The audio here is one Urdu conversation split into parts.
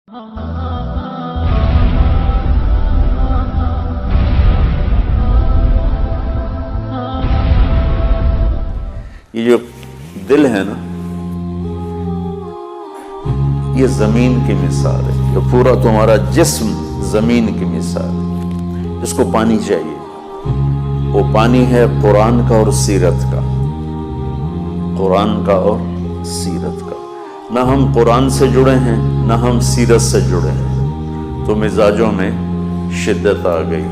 یہ جو دل ہے نا، یہ زمین کی مثال ہے، جو پورا تمہارا جسم زمین کی مثال ہے، اس کو پانی چاہیے۔ وہ پانی ہے قرآن کا اور سیرت کا، قرآن کا اور سیرت کا۔ نہ ہم قرآن سے جڑے ہیں نہ ہم سیرت سے جڑے ہیں، تو مزاجوں میں شدت آ گئی،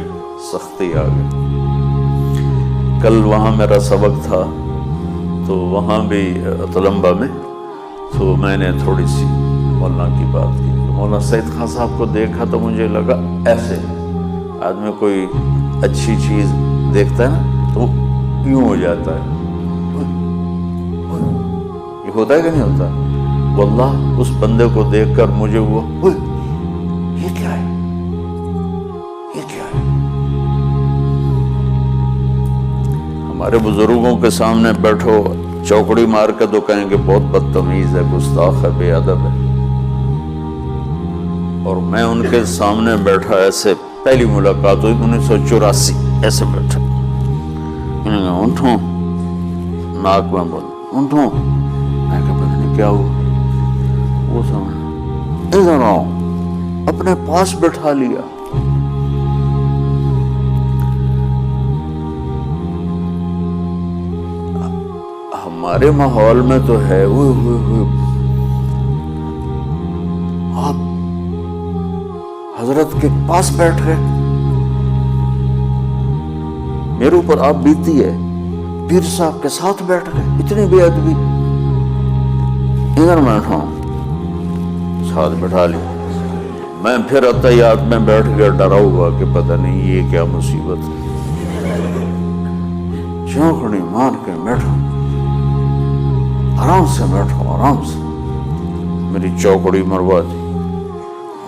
سختی آ گئی۔ کل وہاں میرا سبق تھا تو وہاں بھی تلمبہ میں، تو میں نے تھوڑی سی مولانا کی بات کی۔ مولانا سعید خان صاحب کو دیکھا تو مجھے لگا ایسے آدمی کوئی اچھی چیز دیکھتا ہے نا تو یوں ہو جاتا ہے، یہ ہوتا ہے کہ نہیں ہوتا؟ واللہ اس بندے کو دیکھ کر مجھے وہ یہ کیا ہے، یہ کیا ہے؟ ہمارے بزرگوں کے سامنے بیٹھو چوکڑی مار کے تو کہیں گے بہت بدتمیز ہے، گستاخ ہے، بے ادب ہے، اور میں ان کے سامنے بیٹھا ایسے، پہلی ملاقات ہوئی 1984، ایسے بیٹھا، اٹھوں ناک میں بول اٹھوں، میں کہا پتہ نہیں کیا ہوا، وہ سمجھ ادھر آؤ، اپنے پاس بٹھا لیا۔ ہمارے ماحول میں تو ہے آپ حضرت کے پاس بیٹھ گئے، میرے اوپر آپ بیتی ہے، پیر صاحب کے ساتھ بیٹھ گئے، اتنی بے ادبی۔ ادھر بیٹھا ہوں، ساتھ بٹھا لی، میں پھر عطیات میں بیٹھ گیا ڈرا ہوا کہ پتہ نہیں یہ کیا مصیبت ہے۔ چوکڑی مار کے بیٹھا، آرام سے بیٹھو، آرام سے، میری چوکڑی مروا دی۔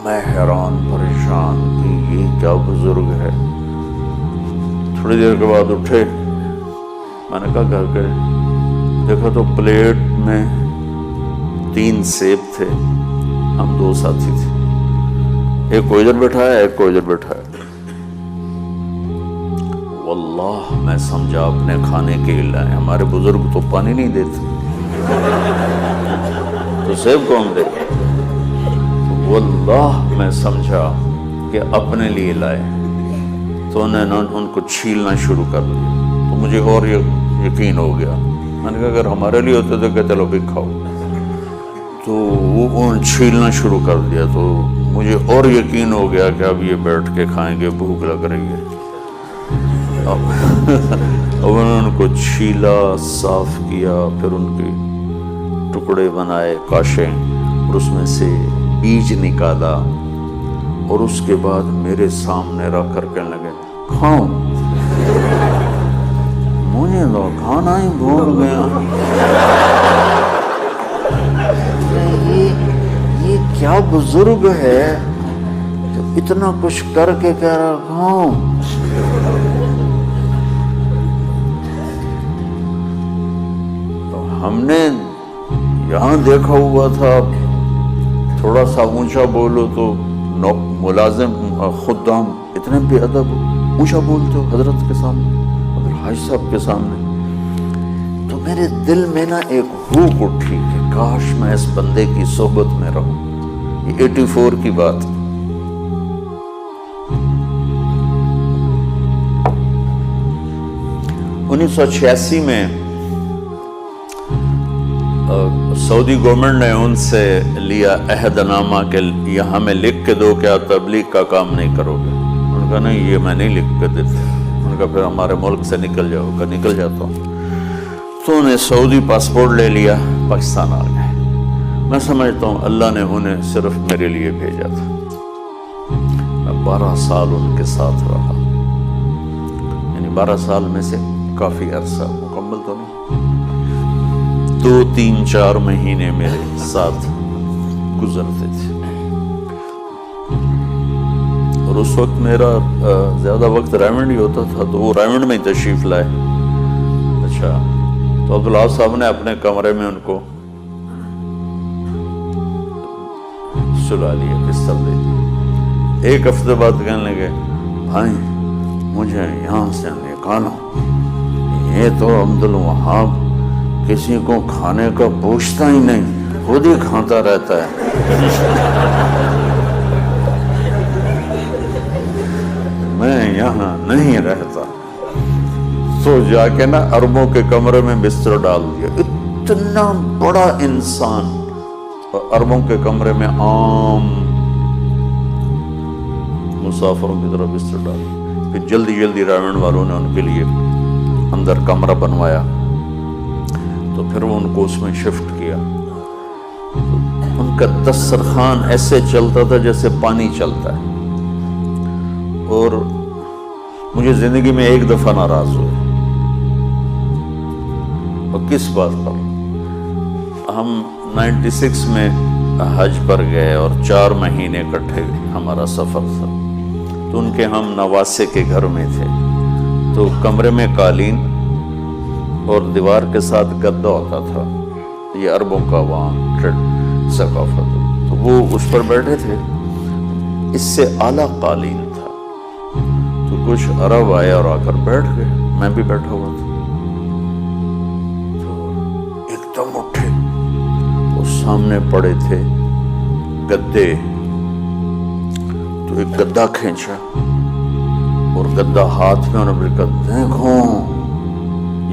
میں حیران پریشان کہ یہ کیا بزرگ ہے۔ تھوڑی دیر کے بعد اٹھے، میں نے کہا گھر گئے، دیکھا تو پلیٹ میں 3 سیب تھے، ہم 2 ساتھی تھے، ایک کو ادھر بٹھایا ایک کو ادھر بٹھایا۔ واللہ میں سمجھا اپنے کھانے کے لائے، ہمارے بزرگ تو پانی نہیں دیتے تو سیب کون دے؟ واللہ میں سمجھا کہ اپنے لیے لائے، تو انہوں نے ان کو چھیلنا شروع کر دیا، تو مجھے اور یقین ہو گیا۔ میں نے کہا اگر ہمارے لیے ہوتے تو کہ چلو بھی کھاؤ، تو وہ چھیلنا شروع کر دیا، تو مجھے اور یقین ہو گیا کہ اب یہ بیٹھ کے کھائیں گے، بھوک لگ رہی ہے۔ اب انہوں نے ان کو چھیلا، صاف کیا، پھر ان کے ٹکڑے بنائے، کاشے، اور اس میں سے بیج نکالا، اور اس کے بعد میرے سامنے رکھ کر کہنے لگے کھاؤ۔ مجھے تو کھانا ہی بھول گیا، یہ کیا بزرگ ہے جو اتنا کچھ کر کے کہہ رہا کھاؤ۔ ہم نے یہاں دیکھا ہوا تھا تھوڑا سا اونچا بولو تو ملازم خدام اتنے بے ادب اونچا بولتے ہو حضرت کے سامنے، اگر حاج صاحب کے سامنے، تو میرے دل میں نا ایک ہوک اٹھی کہ کاش میں اس بندے کی صحبت میں رہوں۔ یہ 84 کی بات۔ 1986 میں سعودی گورنمنٹ نے ان سے لیا عہد نامہ کہ یہاں میں لکھ کے دو کہ آپ تبلیغ کا کام نہیں کرو گے۔ انہوں نے کہا نہیں، یہ میں نہیں لکھ کے دیتا۔ انہوں نے کہا پھر ہمارے ملک سے نکل جاؤ۔ کہا نکل جاتا ہوں۔ تو انہیں سعودی پاسپورٹ لے لیا، پاکستان آ گئے۔ میں سمجھتا ہوں اللہ نے انہیں صرف میرے لیے بھیجا تھا۔ میں 12 سال ان کے ساتھ رہا، یعنی 12 سال میں سے کافی عرصہ، مکمل تو نہیں، 2, 3, 4 مہینے میرے ساتھ گزرتے تھے۔ اور اس وقت میرا زیادہ وقت رائمنڈ ہی ہوتا تھا، تو وہ رائمنڈ میں ہی تشریف لائے۔ اچھا، تو عبداللہ صاحب نے اپنے کمرے میں ان کو سلا لیا، بستر دے دیا۔ ایک ہفتے بعد کہنے لگے بھائی مجھے یہاں سے نکالو، یہ تو عبدالوہاب کسی کو کھانے کا پوچھتا ہی نہیں، خود ہی کھاتا رہتا ہے۔ میں یہاں نہیں رہتا۔ تو جا کے نا عربوں کے کمرے میں بستر ڈال دیا، اتنا بڑا انسان عربوں کے کمرے میں عام مسافروں کی طرح بستر ڈال دیا۔ پھر جلدی جلدی راون والوں نے ان کے لیے اندر کمرہ بنوایا، تو پھر وہ ان کو اس میں شفٹ کیا۔ ان کا دسترخوان ایسے چلتا تھا جیسے پانی چلتا ہے، اور مجھے زندگی میں ایک دفعہ ناراض ہوئے، اور کس بات پر؟ ہم 96 میں حج پر گئے اور 4 مہینے اکٹھے ہمارا سفر تھا، تو ان کے ہم نواسے کے گھر میں تھے، تو کمرے میں قالین اور دیوار کے ساتھ گدا ہوتا تھا، یہ عربوں کا وہاں ثقافت، تو وہ اس پر بیٹھے تھے، اس سے اعلیٰ قالین تھا، تو کچھ عرب آئے اور آ کر بیٹھ گئے، میں بھی بیٹھا ہوا تھا، تو ایک دم اٹھے، وہ سامنے پڑے تھے گدے، تو ایک گدا کھینچا اور گدا ہاتھ میں، انہوں نے کہا دیکھو،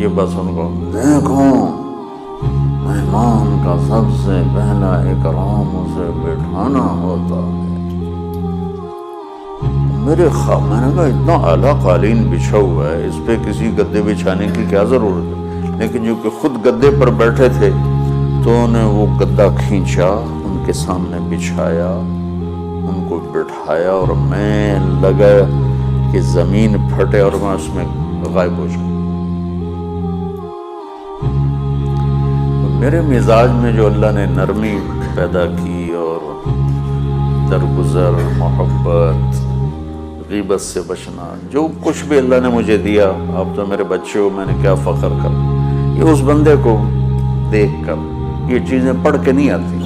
یہ بس ان کو دیکھو، مہمان کا سب سے پہلا اکرام اسے بٹھانا ہوتا ہے۔ میں نے کہا اتنا اعلیٰ قالین بچھا ہوا ہے، اس پہ کسی گدے بچھانے کی کیا ضرورت ہے؟ لیکن جو کہ خود گدے پر بیٹھے تھے تو انہیں وہ گدا کھینچا، ان کے سامنے بچھایا، ان کو بٹھایا، اور میں لگا کہ زمین پھٹے اور میں اس میں غائب ہو جاؤں۔ میرے مزاج میں جو اللہ نے نرمی پیدا کی، اور درگزر، محبت، غیبت سے بچنا، جو کچھ بھی اللہ نے مجھے دیا، آپ تو میرے بچے ہو، میں نے کیا فخر کر، یہ اس بندے کو دیکھ کر، یہ چیزیں پڑھ کے نہیں آتی،